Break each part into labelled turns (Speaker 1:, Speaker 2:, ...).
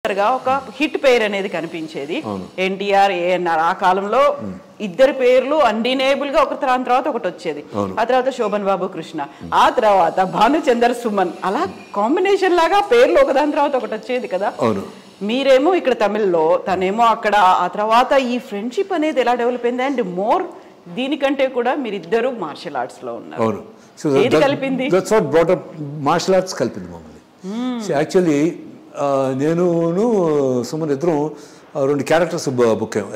Speaker 1: ఒక హిట్ పేరు అనేది కనిపించేది ఎన్టీఆర్ ఏఎన్ఆర్ ఆ కాలంలో ఇద్దరు పేర్లు అన్డినేబుల్ గా ఒక తర్వాత ఒకటి వచ్చేది ఆ తర్వాత శోభన్ బాబు కృష్ణ ఆ తర్వాత భానుచందర్ సుమన్ అలా కాంబినేషన్ లాగా పేర్లు ఒకదాని తర్వాత ఒకటి వచ్చేది కదా మీరేమో ఇక్కడ తమిళ్లో తనేమో అక్కడ ఆ తర్వాత ఈ ఫ్రెండ్షిప్ అనేది ఎలా డెవలప్ అయింది అండ్ మోర్ దీనికంటే కూడా మీరిద్దరు మార్షల్ ఆర్ట్స్ లో ఉన్నారు ఏది కలిపింది
Speaker 2: మార్షల్ ఆర్ట్స్ కలిపింది మమ్మల్ని యాక్చువల్లీ నేను సుమన్ ఇద్దరం రెండు క్యారెక్టర్స్ బుక్ అయ్యాం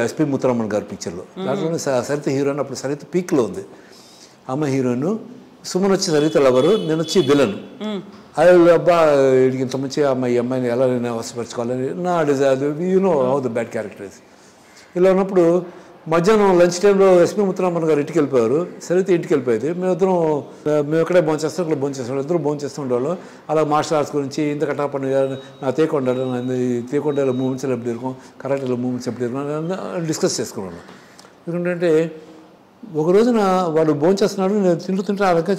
Speaker 2: ఎస్పి ముత్తరామన్ గారి పిక్చర్లో దాంట్లోనే సరిత హీరోయిన్ అప్పుడు సరిత పీక్లో ఉంది అమ్మ హీరోయిన్ సుమన్ వచ్చి సరిత లవరు నేను వచ్చి విలన్ అది అబ్బా వీడికి ఇంత మంచి ఈ అమ్మాయిని ఎలా నేను వసపరచుకోవాలని నా desire how the bad characters ఇలా ఉన్నప్పుడు మధ్యాహ్నం లంచ్ టైంలో ఎస్పి ముత్తరామన్ గారు ఇంటికి వెళ్ళిపోయారు సరిత ఇంటికి వెళ్ళిపోయేది మేము ఎక్కడే భోంచేస్తాం ఇక్కడ భోంచేస్తాం ఇద్దరు భోంచేస్తూ ఉండేవాళ్ళు అలా మార్షల్ ఆర్ట్స్ గురించి ఇంత కట్టాపండి నా తేకొండలో మూమెంట్స్ ఎప్పుడు ఇరుకం కరాటేలో మూమెంట్స్ ఎప్పుడు ఇరుకం డిస్కస్ చేసుకున్నాను ఎందుకంటే ఒక రోజున వాడు భోంచేస్తున్నాడు నేను తింటూ అడంకే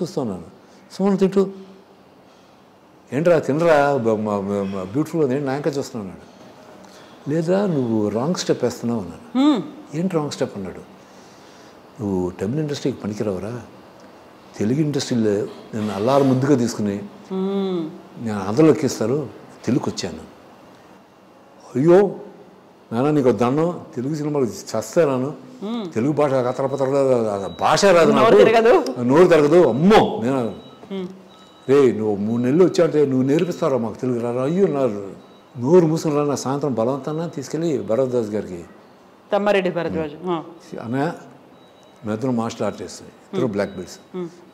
Speaker 2: చూస్తున్నాను సుమన్ తింటూ ఏంట్రా తినరా బ్యూటిఫుల్ ఏంటి నా ఇంకా చూస్తున్నాడు లేదా నువ్వు రాంగ్ స్టెప్ వేస్తున్నావు అన్నాడు ఏంటి రాంగ్ స్టెప్ అన్నాడు నువ్వు తమిళ ఇండస్ట్రీకి పనికిరావురా తెలుగు ఇండస్ట్రీలో నేను అల్లారు ముద్దుగా తీసుకుని నేను ఆంధ్రలోకి ఇస్తారు తెలుగుకి వచ్చాను అయ్యో నాన్న నీకు దండం తెలుగు సినిమాలు చస్తాను తెలుగు భాష కథలపత్ర భాష రాదు నోరు తిరగదు అమ్మో నేను రే నువ్వు 3 నెలలు వచ్చావంటే నువ్వు నేర్పిస్తారా మాకు తెలుగు రాదు అయ్యో నోరు మూసుకుని నా సాయంత్రం బలవంతాన్ని తీసుకెళ్ళి భరద్వాజ్ గారికి
Speaker 1: తమ్మారెడ్డి భరద్వాజ్
Speaker 2: అన్నయ్య మేమిద్దరం మార్షల్ ఆర్టిస్ట్ ఇద్దరు బ్లాక్ బెల్ట్స్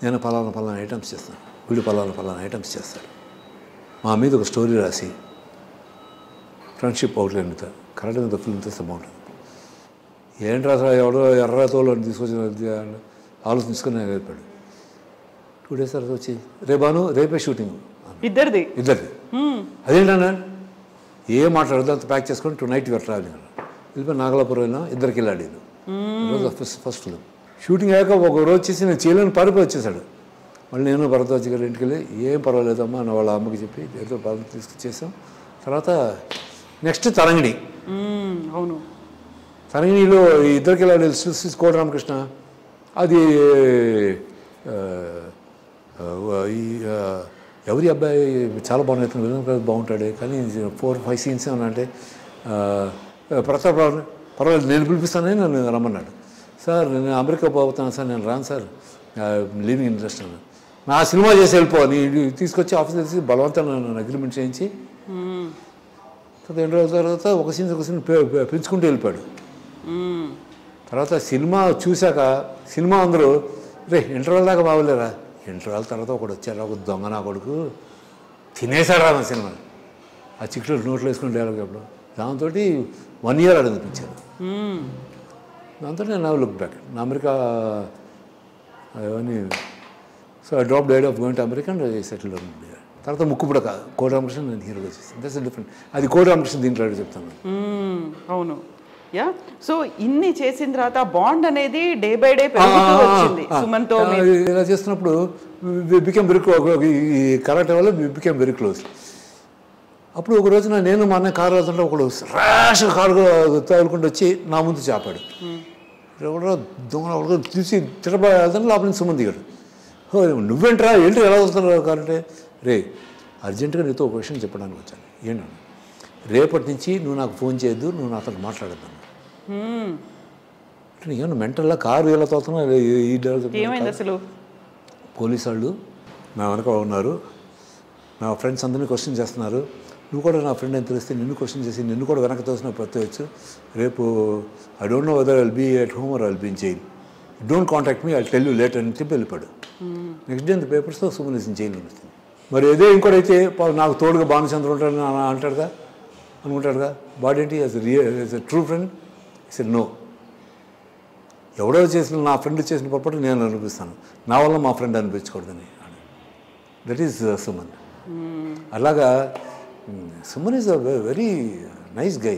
Speaker 2: నేను పలానా ఐటమ్స్ చేస్తాను వీడు పలానా ఐటమ్స్ చేస్తాడు మా మీద ఒక స్టోరీ రాసి ఫ్రెండ్షిప్ అవుట్లైన్ కరెక్ట్ మీద ఫిల్మ్ తెస్తే బాగుంటుంది ఏంటి రాసా ఎవడో ఎర్రతోలు అని తీసుకొచ్చిన ఆలోచన తీసుకొని నేను చెప్పాడు 2 days తర్వాత వచ్చి రేపే షూటింగ్ ఇద్దరిది అదేంటన్నా ఏం మాట్లాడదు అంత ప్యాక్ చేసుకొని 2 night ట్రావెలింగ్ వెళ్ళిపోయి నాగలాపురం వెళ్ళాం ఇద్దరికి వెళ్ళాడు రోజు ఫస్ట్ ఫిల్మ్ షూటింగ్ అయ్యాక ఒక రోజు చేసి నేను చేయలేని పారిపోయి వచ్చేసాడు మళ్ళీ నేను భరద్వాజ్ గారి ఇంటికి వెళ్ళి ఏం పర్వాలేదమ్మా అని వాళ్ళ అమ్మకి చెప్పి ఏదో బాగా తీసుకొచ్చేసాం తర్వాత నెక్స్ట్ తరంగిణి
Speaker 1: అవును
Speaker 2: తరంగిణిలో ఇద్దరికి వెళ్ళాడు కోటి రామకృష్ణ అది ఎవరి అబ్బాయి చాలా బాగున్నాయి విలన్ బాగుంటాడు కానీ 4-5 scenes ఏమన్నా అంటే ప్రతాప్ రావు పర్వాలేదు నేను పిలిపిస్తానని నన్ను రమ్మన్నాడు సార్ నేను అమెరికా పోతాను సార్ నేను రాను సార్ లీవింగ్ ఇంట్రెస్ట్ అన్నాను నా సినిమా చేసి వెళ్ళిపో నీ తీసుకొచ్చి ఆఫీస్ తెలిసి బలవంతం నన్ను అగ్రిమెంట్ చేయించి 2 రోజుల తర్వాత ఒక సీన్ పెంచుకుంటూ వెళ్ళిపోయాడు తర్వాత సినిమా చూశాక సినిమా అందరూ రే ఇంటర్వెల్ దాకా బాగోలేరా ఇంటర్వెల్ తర్వాత ఒకడు వచ్చారు ఒక దొంగ నా కొడుకు తినేశాడు రా నా సినిమా ఆ చిక్కులు నోట్లో వేసుకుని డైలాగ్ అప్పుడు దాంతో 1 year అనిపించారు దాంతో నేను లుక్ బ్యాక్ నా అమెరికా అవన్నీ so I drop died of going to America and settle తర్వాత ముక్కుపుడ కోటి రామకృష్ణ నేను హీరోగా చేస్తాను దట్స్ డిఫరెంట్ అది కోటి రామకృష్ణ దీంట్లో చెప్తాను
Speaker 1: అవును యా సో ఇన్ని చేసిన తర్వాత బాండ్ అనేది డే బై డే పెరుగుతూ వచ్చింది సుమన్తో
Speaker 2: ఇలా చేస్తున్నప్పుడు బికెమ్ వెరీ ఈ కరాటే వల్ల బికెమ్ వెరీ క్లోజ్ అప్పుడు ఒక రోజున నేను మా అన్న కారు వెళ్తుంటే ఒకడు ర్యాష్ కారు తగులుకుంటూ వచ్చి నా ముందు చాపాడు ఎవడో దొంగ తీసి తిరబడుతుంటే లోపల నుంచి సుమన్ దిగాడు నువ్వేంట్రా ఏంటి ఎలా వస్తున్నావు కారంటే రే అర్జెంటుగా నీతో ఒక విషయం చెప్పడానికి వచ్చాను ఏంటన్నా రేపటి నుంచి నువ్వు నాకు ఫోన్ చేయొద్దు నువ్వు నాతో మాట్లాడద్దాను ఏమన్నా మెంటల్లా కారు ఎలా తోతున్నావు
Speaker 1: అసలు
Speaker 2: పోలీసు వాళ్ళు నా వెనక ఉన్నారు నా ఫ్రెండ్స్ అందరినీ క్వశ్చన్ చేస్తున్నారు నువ్వు కూడా నా ఫ్రెండ్ అని తెలిస్తే నిన్ను క్వశ్చన్ చేసి నిన్ను కూడా వెనక తోసిన ప్రతివచ్చు రేపు I don't know whether I'll be at home or I'll be in jail don't contact me I tell you later అని చెప్పి వెళ్ళిపోయాడు నెక్స్ట్ డే అంత పేపర్స్తో సుమన్ ఇన్ జైలు నడుస్తుంది మరి ఏదో ఇంకోటైతే నాకు తోడుగా భానుచంద్ర ఉంటాడని అంటాడుగా అనుకుంటాడుగా బాడీ ఏంటి as a true friend is no ఎవడో చేసిన నా ఫ్రెండ్ చేసిన పొరపాటు నేను అనిపిస్తాను నా వల్ల మా ఫ్రెండ్ అనిపించకూడదని దట్ ఈస్ సుమన్ అలాగా Suman is a very nice guy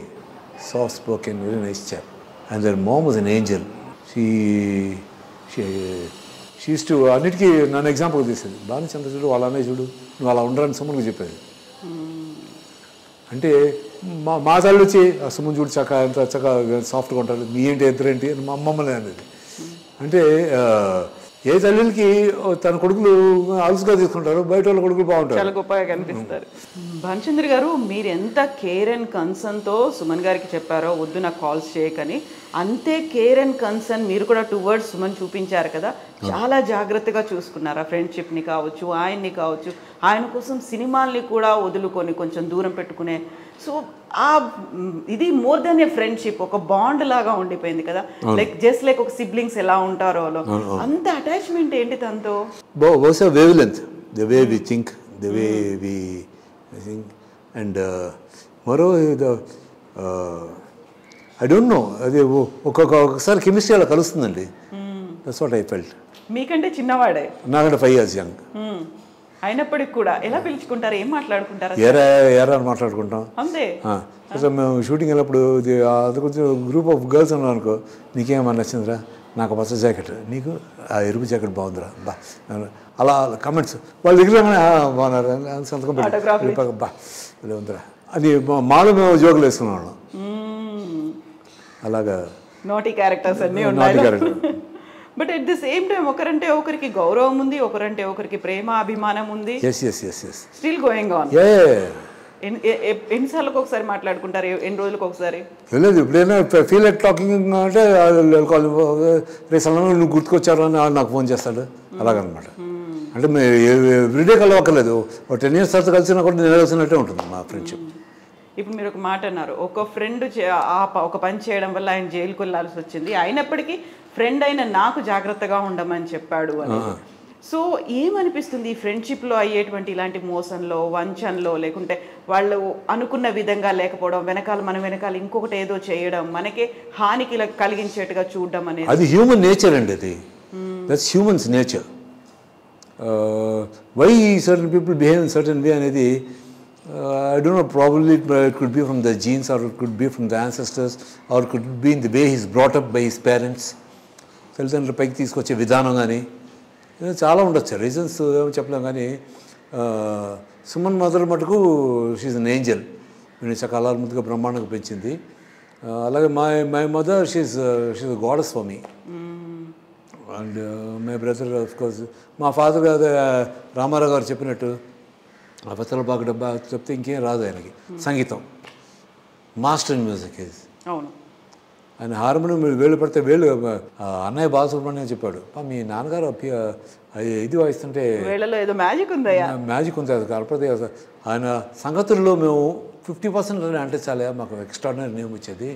Speaker 2: soft spoken very nice chap and their mom was an angel she's too అన్నిటికీ నన్ను ఎగ్జాంపుల్ తీసేది భానుచంద్ర చూడు వాళ్ళ అన్నయ్య చూడు నువ్వు అలా ఉండరని సుమన్కి చెప్పేది అంటే మా తల్లి వచ్చి సుమన్ చూడు చక్క ఎంత చక్కగా సాఫ్ట్గా ఉంటారు, మీ ఏంటి ఎదురేంటి అని మా అమ్మమ్మలే అనేది. అంటే ఏ తల్లికి తన కొడుకులు అలుసుగా తీసుకుంటారు, బయట వాళ్ళ కొడుకులు బాగుంటారు,
Speaker 1: చాలా గొప్పగా కనిపిస్తారు. భానుచంద్ర గారు, మీరు ఎంత కేర్ అండ్ కన్సర్న్తో సుమన్ గారికి చెప్పారో వద్దు నాకు కాల్స్ చేయకని, అంతే కేర్ అండ్ కన్సర్న్ మీరు కూడా టువర్డ్స్ సుమన్ చూపించారు కదా. చాలా జాగ్రత్తగా చూసుకున్నారు ఆ ఫ్రెండ్షిప్ని కావచ్చు, ఆయన్ని కావచ్చు, ఆయన కోసం సినిమాల్ని కూడా వదులుకొని కొంచెం దూరం పెట్టుకునే. సో ఇది మోర్ దెన్ ఏ ఫ్రెండ్షిప్, ఒక బాండ్ లాగా ఉండిపోయింది కదా. లైక్ జస్ట్ లైక్ ఒక సిబ్లింగ్స్ ఎలా ఉంటారో అంత అటాచ్మెంట్ ఏంటి తనతో?
Speaker 2: బహుశా wavelength, the way we think, the way we think and మరో ఐ డోంట్ నో, అది ఒక్కొక్కసారి కెమిస్ట్రీ అలా కలుస్తుందండి. That's what I felt.
Speaker 1: మీకంటే చిన్నవాడే,
Speaker 2: నాకంటే 5 years యంగ్.
Speaker 1: అయినప్పటికి కూడా ఎలా పిలుచుకుంటారు, ఏం మాట్లాడుకుంటారు?
Speaker 2: ఏరా అని మాట్లాడుకుంటాం
Speaker 1: అంతే.
Speaker 2: అసలు మేము షూటింగ్ వెళ్ళినప్పుడు అది కొంచెం గ్రూప్ ఆఫ్ గర్ల్స్ ఉన్నాం అనుకో, నీకేమన్నా నచ్చిందిరా, నాకు పచ్చ జాకెట్, నీకు ఆ ఎరుపు జాకెట్ బాగుందిరా, బా అలా కమెంట్స్ వాళ్ళు దగ్గర బాగున్నారు సంతకం పెట్టి బా ఇలా ఉందిరా అది మాలో మేము జోకులు వేసుకున్నాం వాళ్ళం. అలాగా
Speaker 1: నోటీ క్యారెక్టర్స్ అన్నీ ఉన్నాయి. But at the same time ఒకరంటే ఒకరికి గౌరవం ఉంది, ఒకరంటే ఒకరికి ప్రేమ అభిమానం ఉంది. Still going on. ఎన్నిసార్లకు ఒకసారి మాట్లాడుకుంటారు, ఎన్ని రోజులకు ఒకసారి?
Speaker 2: లేదు, ఎప్పుడైనా ఫీల్ లైక్ టాకింగ్ అంటే రేపు నువ్వు గుర్తుకొచ్చారు అని నాకు ఫోన్ చేస్తాడు, అలాగనమాట. అంటే ఎవ్రీడే కలవక్కర్లేదు, ఒక 10 years తర్వాత కలిసినా కూడా నేను కలిసినట్టే ఉంటుంది మా ఫ్రెండ్షిప్.
Speaker 1: ఇప్పుడు మీరు ఒక మాట అన్నారు, ఒక ఫ్రెండ్ ఒక పని చేయడం వల్ల ఆయన జైలుకు వెళ్ళాల్సి వచ్చింది, అయినప్పటికీ ఫ్రెండ్ అయిన నాకు జాగ్రత్తగా ఉండమని చెప్పాడు అని. సో ఏమనిపిస్తుంది ఈ ఫ్రెండ్షిప్లో అయ్యేటువంటి ఇలాంటి మోసంలో, వంచనలో, లేకుంటే వాళ్ళు అనుకున్న విధంగా లేకపోవడం, మన వెనకాల ఇంకొకటి ఏదో చేయడం, మనకే హానికి కలిగించేట్టుగా చూడడం అనేది?
Speaker 2: అది హ్యూమన్ నేచర్ అండి, అది that's humans nature. Why certain people behave in certain way అనేది I don't know, probably it could be from the genes, or it could be from the ancestors, or it could be in the way he's brought up by his parents. తల్లిదండ్రుల పైకి తీసుకొచ్చే విధానం కానీ చాలా ఉండొచ్చు, reasons ఏమో చెప్పలేం. కానీ సుమన్ మదర్ మటుకు షీఈ్ అన్ ఏంజల్, నేను చక్కగా ముద్దుగా బ్రహ్మాండంగా పెంచింది. అలాగే my mother she's goddess for me. And my brother of course, మా ఫాదర్ గారు రామారావు గారు చెప్పినట్టు ఆ పెత్తల బాగా డబ్బా చెప్తే ఇంకేం రాదు ఆయనకి, సంగీతం మాస్టర్ ఇన్ మ్యూజిక్.
Speaker 1: అవును,
Speaker 2: ఆయన హార్మోనియం వేళ్ళు పడితే వేళ్ళు, అన్నయ్య బాలసుబ్రహ్మణ్యం చెప్పాడు, మీ నాన్నగారు ఇది వాయిస్తుంటే
Speaker 1: ఏదో మ్యాజిక్ ఉంది,
Speaker 2: మ్యాజిక్ ఉంది, అది కలపదే. ఆయన సంగతుల్లో మేము 50% అంటే చాలా మాకు ఎక్స్ట్రాడినరీ నేమ్ వచ్చేది.